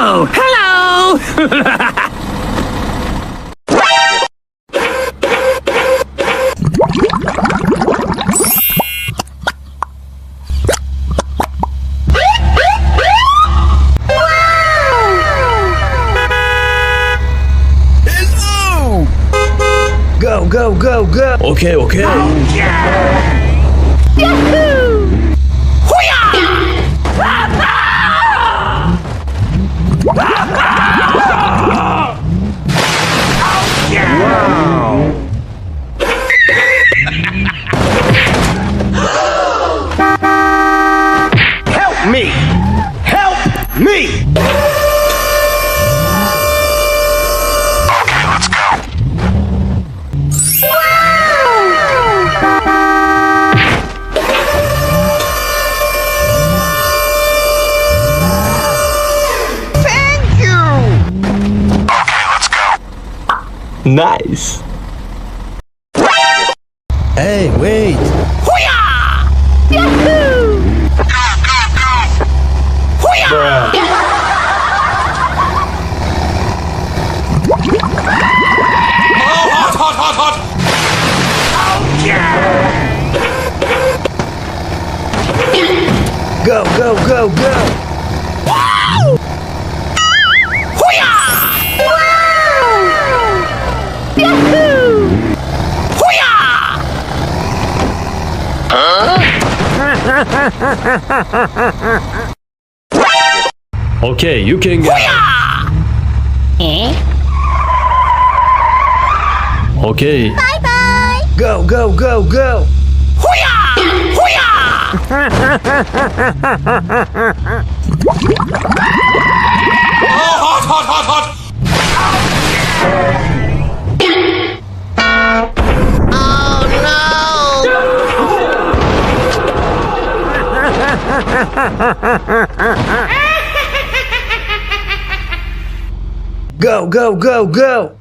Oh, hello! Hello! Go, go, go, go! Okay, okay. Oh, yeah! Yahoo! Wow! Help me! Help me! Okay, let's go. Thank you! Okay, let's go. Nice. Hey, wait! Yahoo! Go, go, go! Bruh. Oh, hot, hot, hot, hot! Oh, yeah! Go, go, go, go! Wow! Yahoo! Okay, you can go. Okay. Bye-bye! Go, go, go, go! Oh, hot, hot, hot, hot! Go, go, go, go!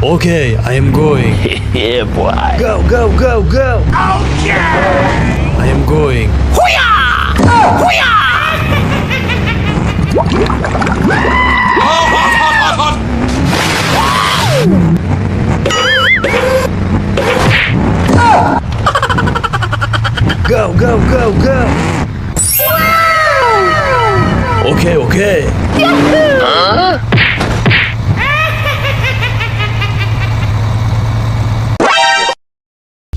Okay, I am going. Yeah, boy. Go, go, go, go! Oh, yeah! I am going. Oh, hot, hot, hot, hot! Go, go, go, go! Okay, okay.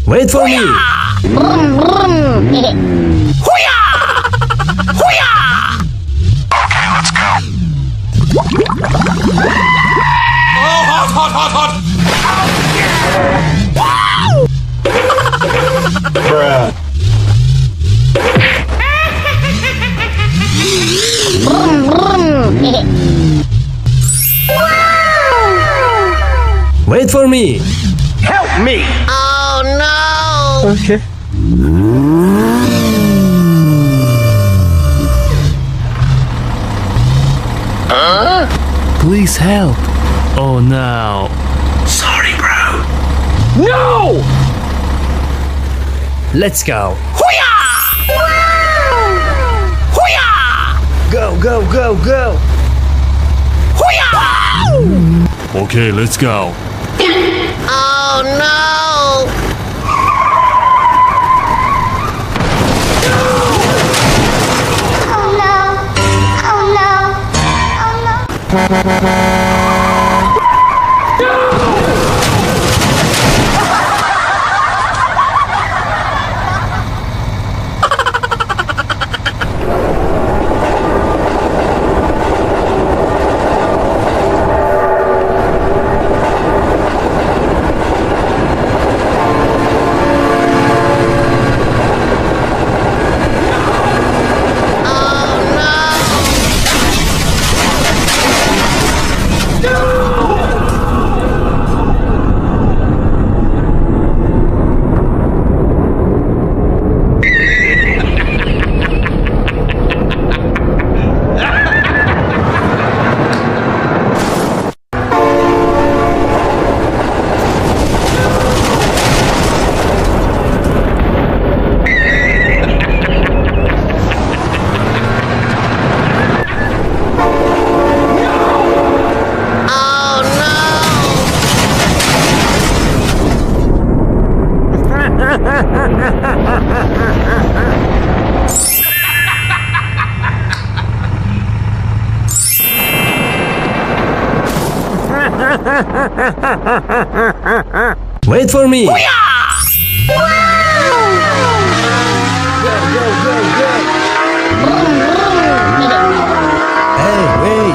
Wait for me! Okay, let's go. Oh, hot, hot, hot, hot! Bruh. Wait for me! Help me! Okay. Please help! Oh no. Sorry, bro. No! Let's go! Go, go, go, go! Okay, let's go. Wait for me. Wow! Hey, wait.